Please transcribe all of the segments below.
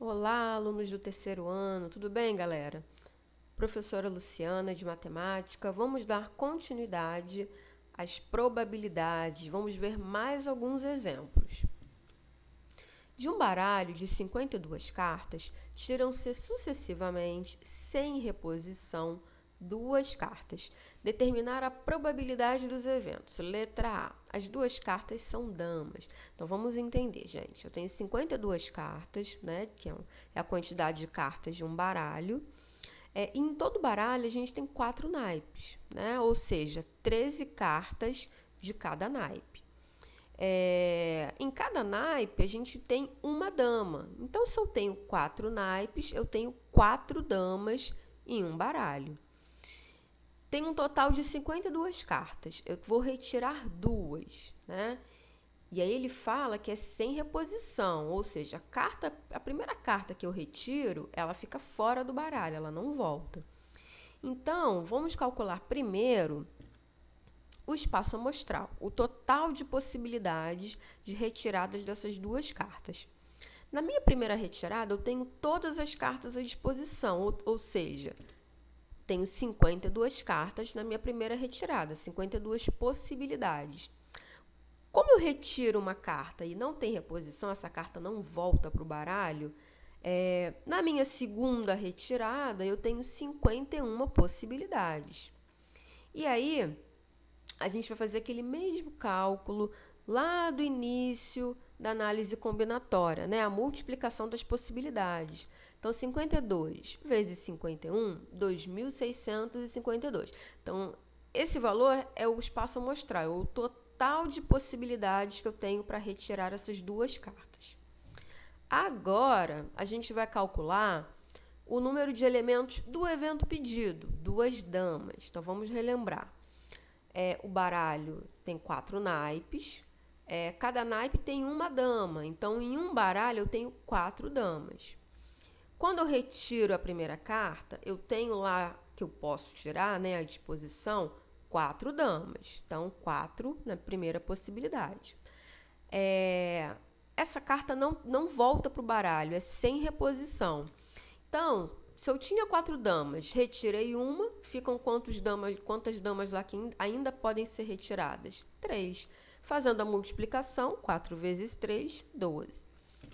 Olá, alunos do terceiro ano, tudo bem, galera? Professora Luciana de Matemática, vamos dar continuidade às probabilidades, vamos ver mais alguns exemplos. De um baralho de 52 cartas, tiram-se sucessivamente, sem reposição, duas cartas. Determinar a probabilidade dos eventos. Letra A. As duas cartas são damas. Então, vamos entender, gente. Eu tenho 52 cartas, né? Que é a quantidade de cartas de um baralho. E em todo baralho, a gente tem 4 naipes, né? Ou seja, 13 cartas de cada naipe. Em cada naipe, a gente tem uma dama. Então, se eu tenho 4 naipes, eu tenho 4 damas em um baralho. Tem um total de 52 cartas. Eu vou retirar duas, né? E aí ele fala que é sem reposição, ou seja, a primeira carta que eu retiro, ela fica fora do baralho, ela não volta. Então, vamos calcular primeiro o espaço amostral, o total de possibilidades de retiradas dessas duas cartas. Na minha primeira retirada, eu tenho todas as cartas à disposição, ou seja, tenho 52 cartas na minha primeira retirada, 52 possibilidades. Como eu retiro uma carta e não tem reposição, essa carta não volta para o baralho, na minha segunda retirada, eu tenho 51 possibilidades. E aí, a gente vai fazer aquele mesmo cálculo lá do início da análise combinatória, né? A multiplicação das possibilidades. Então, 52 vezes 51, 2.652. Então, esse valor é o espaço amostral, é o total de possibilidades que eu tenho para retirar essas duas cartas. Agora, a gente vai calcular o número de elementos do evento pedido, duas damas. Então, vamos relembrar. O baralho tem 4 naipes, cada naipe tem uma dama, então em um baralho eu tenho 4 damas. Quando eu retiro a primeira carta, eu tenho lá que eu posso tirar, né, à disposição, 4 damas, então 4 na primeira possibilidade. Essa carta não volta para o baralho, é sem reposição. Então, se eu tinha 4 damas, retirei uma, ficam quantas damas lá que ainda podem ser retiradas? 3. Fazendo a multiplicação, 4 vezes 3, 12.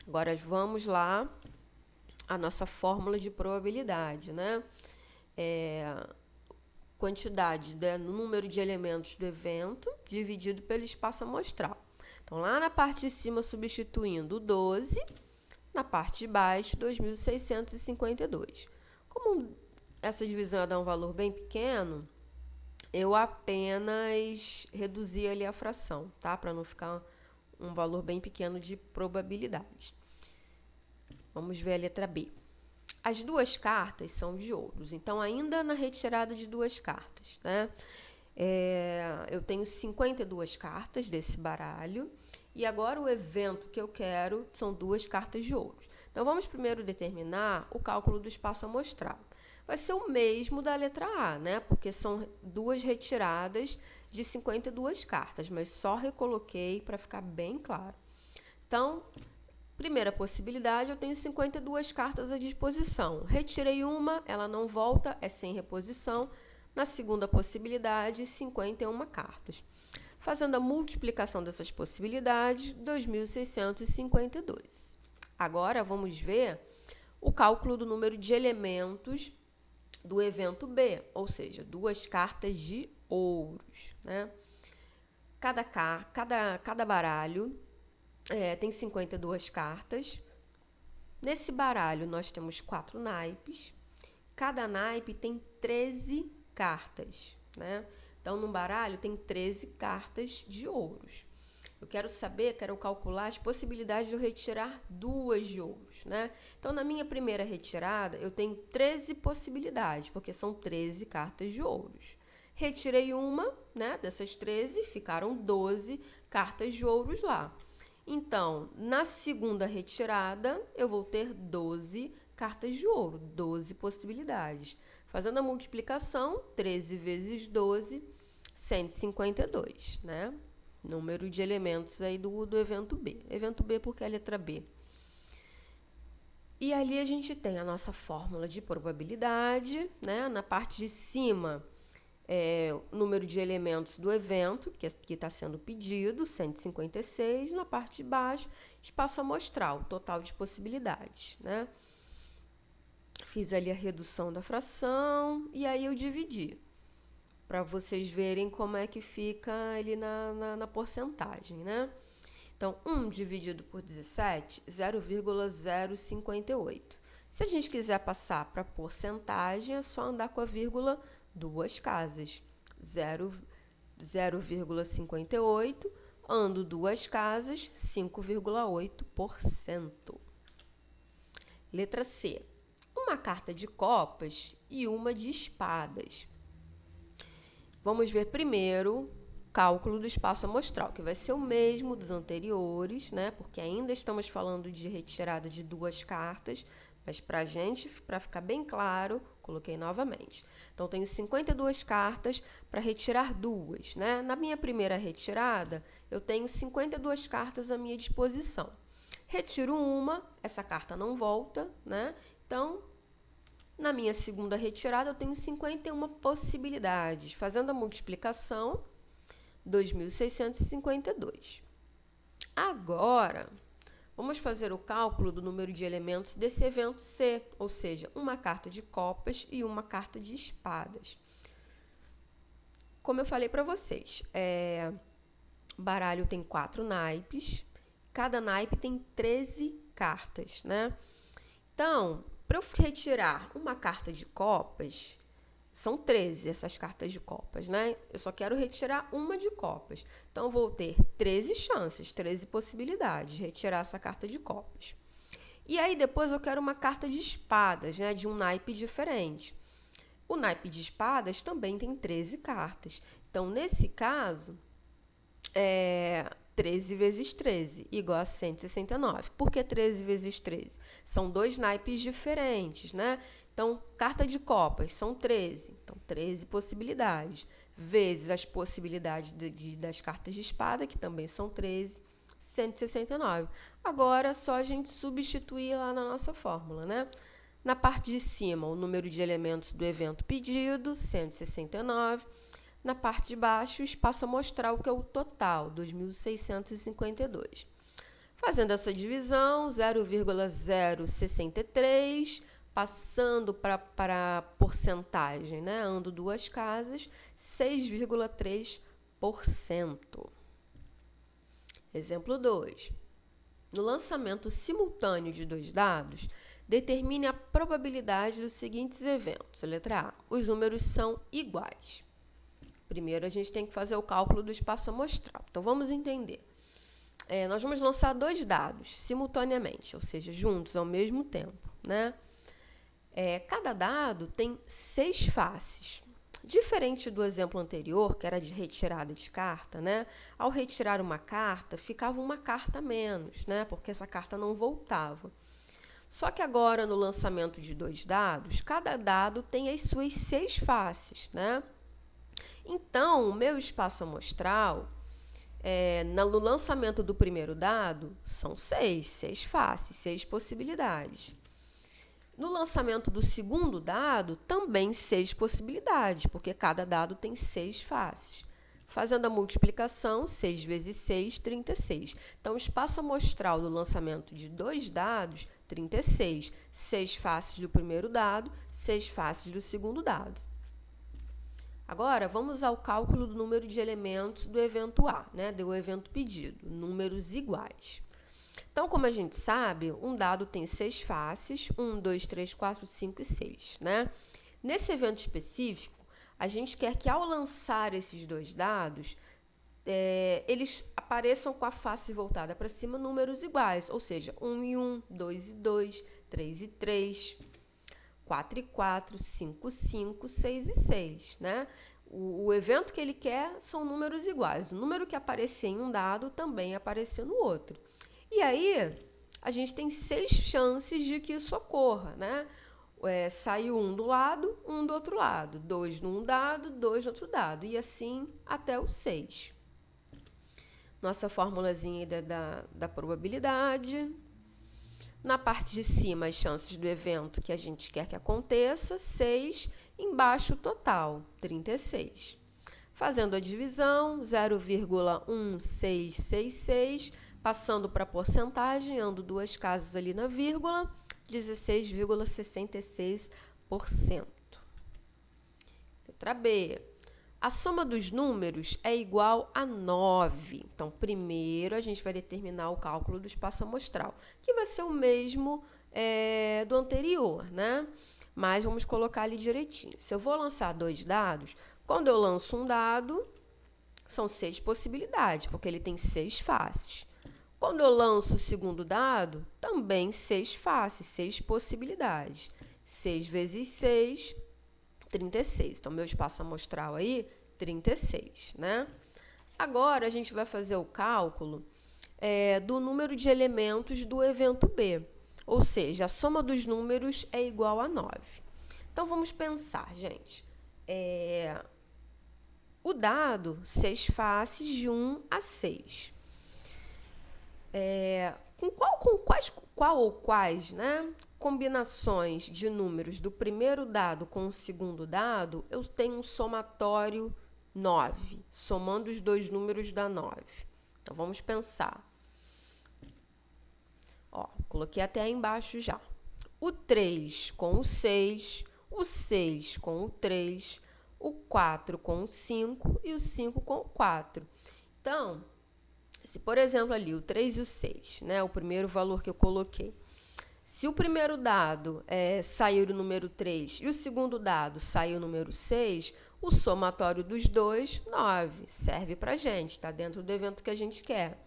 Agora, vamos lá à nossa fórmula de probabilidade, né? Quantidade, número de elementos do evento, dividido pelo espaço amostral. Então, lá na parte de cima, substituindo 12... Na parte de baixo, 2.652. Como essa divisão ia dar um valor bem pequeno, eu apenas reduzi ali a fração, tá? Para não ficar um valor bem pequeno de probabilidade. Vamos ver a letra B. As duas cartas são de ouros, então ainda na retirada de duas cartas, né? Eu tenho 52 cartas desse baralho. E agora o evento que eu quero são duas cartas de ouros. Então, vamos primeiro determinar o cálculo do espaço amostral. Vai ser o mesmo da letra A, né? Porque são duas retiradas de 52 cartas, mas só recoloquei para ficar bem claro. Então, primeira possibilidade, eu tenho 52 cartas à disposição. Retirei uma, ela não volta, é sem reposição. Na segunda possibilidade, 51 cartas. Fazendo a multiplicação dessas possibilidades, 2.652. Agora, vamos ver o cálculo do número de elementos do evento B, ou seja, duas cartas de ouros, né? Cada baralho tem 52 cartas. Nesse baralho, nós temos 4 naipes. Cada naipe tem 13 cartas, né? Então, no baralho tem 13 cartas de ouros. Eu quero calcular as possibilidades de eu retirar duas de ouros, né? Então, na minha primeira retirada, eu tenho 13 possibilidades, porque são 13 cartas de ouros. Retirei uma, né? Dessas 13, ficaram 12 cartas de ouros lá. Então, na segunda retirada, eu vou ter 12 cartas de ouro, 12 possibilidades. Fazendo a multiplicação, 13 vezes 12, 152, né? Número de elementos aí do evento B. Evento B porque é a letra B. E ali a gente tem a nossa fórmula de probabilidade, né? Na parte de cima, o número de elementos do evento que está sendo pedido, 156. Na parte de baixo, espaço amostral, total de possibilidades, né? Fiz ali a redução da fração e aí eu dividi, para vocês verem como é que fica ali na porcentagem, né? Então, 1 dividido por 17, 0,058. Se a gente quiser passar para porcentagem, é só andar com a vírgula duas casas. 0,58, ando duas casas, 5,8%. Letra C. Uma carta de copas e uma de espadas. Vamos ver primeiro cálculo do espaço amostral, que vai ser o mesmo dos anteriores, né? Porque ainda estamos falando de retirada de duas cartas, mas para ficar bem claro, coloquei novamente. Então, tenho 52 cartas para retirar duas, né? Na minha primeira retirada, eu tenho 52 cartas à minha disposição. Retiro uma, essa carta não volta, né? Então, na minha segunda retirada, eu tenho 51 possibilidades. Fazendo a multiplicação, 2.652. Agora, vamos fazer o cálculo do número de elementos desse evento C, ou seja, uma carta de copas e uma carta de espadas. Como eu falei para vocês, baralho tem 4 naipes, cada naipe tem 13 cartas, né? Então, para eu retirar uma carta de copas, são 13 essas cartas de copas, né? Eu só quero retirar uma de copas. Então, eu vou ter 13 chances, 13 possibilidades de retirar essa carta de copas. E aí, depois eu quero uma carta de espadas, né? De um naipe diferente. O naipe de espadas também tem 13 cartas. Então, nesse caso, 13 vezes 13, igual a 169. Por que 13 vezes 13? São dois naipes diferentes, né? Então, carta de copas são 13. Então, 13 possibilidades. Vezes as possibilidades das cartas de espada, que também são 13, 169. Agora, é só a gente substituir lá na nossa fórmula, né? Na parte de cima, o número de elementos do evento pedido, 169. Na parte de baixo, o espaço amostral, que é o total, 2.652. Fazendo essa divisão, 0,063, passando para a porcentagem, né? Ando duas casas, 6,3%. Exemplo 2. No lançamento simultâneo de dois dados, determine a probabilidade dos seguintes eventos. Letra A. Os números são iguais. Primeiro, a gente tem que fazer o cálculo do espaço amostral. Então, vamos entender. Nós vamos lançar dois dados simultaneamente, ou seja, juntos ao mesmo tempo, né? Cada dado tem 6 faces. Diferente do exemplo anterior, que era de retirada de carta, né? Ao retirar uma carta, ficava uma carta a menos, né? Porque essa carta não voltava. Só que agora, no lançamento de dois dados, cada dado tem as suas 6 faces, né? Então, o meu espaço amostral, no lançamento do primeiro dado, são 6 faces, 6 possibilidades. No lançamento do segundo dado, também 6 possibilidades, porque cada dado tem 6 faces. Fazendo a multiplicação, 6 vezes 6, 36. Então, o espaço amostral do lançamento de dois dados, 36. 6 faces do primeiro dado, 6 faces do segundo dado. Agora, vamos ao cálculo do número de elementos do evento A, né, do evento pedido, números iguais. Então, como a gente sabe, um dado tem 6 faces, 1, 2, 3, 4, 5 e 6, né? Nesse evento específico, a gente quer que ao lançar esses dois dados, eles apareçam com a face voltada para cima, números iguais, ou seja, 1 e 1, 2 e 2, 3 e 3, 4 e 4, 5 e 5, 6 e 6, né? O evento que ele quer são números iguais. O número que aparecer em um dado também aparecer no outro. E aí, a gente tem 6 chances de que isso ocorra, né? Saiu um do lado, um do outro lado. 2 num dado, 2 no outro dado. E assim até o 6. Nossa formulazinha da probabilidade. Na parte de cima, as chances do evento que a gente quer que aconteça, 6. Embaixo, o total, 36. Fazendo a divisão, 0,1666, passando para a porcentagem, ando 2 casas ali na vírgula, 16,66%. Letra B. A soma dos números é igual a 9. Então, primeiro a gente vai determinar o cálculo do espaço amostral, que vai ser o mesmo do anterior, né? Mas vamos colocar ali direitinho. Se eu vou lançar 2 dados, quando eu lanço um dado, são 6 possibilidades, porque ele tem 6 faces. Quando eu lanço o segundo dado, também 6 faces, 6 possibilidades. 6 vezes 6, 36. Então, meu espaço amostral aí, 36, né? Agora, a gente vai fazer o cálculo do número de elementos do evento B. Ou seja, a soma dos números é igual a 9. Então, vamos pensar, gente. O dado, 6 faces de 1 a 6. Qual ou quais, né, combinações de números do primeiro dado com o segundo dado, eu tenho um somatório 9, somando os dois números dá 9. Então, vamos pensar. Ó, coloquei até aí embaixo já. O 3 com o 6, o 6 com o 3, o 4 com o 5 e o 5 com o 4. Então, se, por exemplo, ali o 3 e o 6, né, o primeiro valor que eu coloquei, se o primeiro dado saiu o número 3 e o segundo dado saiu o número 6, o somatório dos dois, 9, serve para a gente, está dentro do evento que a gente quer.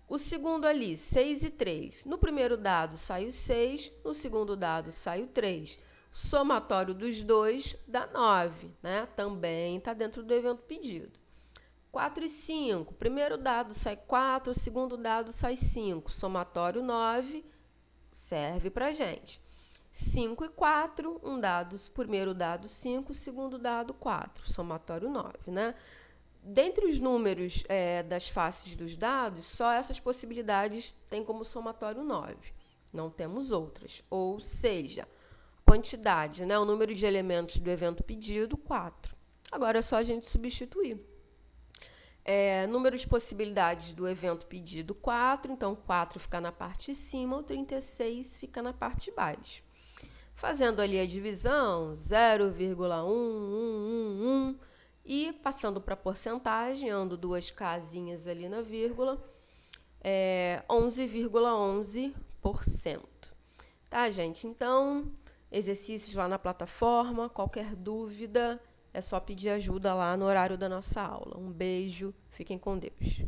O segundo ali, 6 e 3, no primeiro dado saiu 6, no segundo dado saiu 3. O somatório dos dois dá 9, né? Também está dentro do evento pedido. 4 e 5, primeiro dado sai 4, o segundo dado sai 5, somatório 9, serve para a gente. 5 e 4, primeiro dado 5, segundo dado 4, somatório 9, né? Dentre os números das faces dos dados, só essas possibilidades têm como somatório 9. Não temos outras. Ou seja, quantidade, né? O número de elementos do evento pedido, 4. Agora é só a gente substituir. Número de possibilidades do evento pedido, 4. Então, 4 fica na parte de cima, o 36 fica na parte de baixo. Fazendo ali a divisão, 0,1111, e passando para a porcentagem, ando 2 casinhas ali na vírgula, 11,11%. Tá, gente? Então, exercícios lá na plataforma. Qualquer dúvida, é só pedir ajuda lá no horário da nossa aula. Um beijo, fiquem com Deus.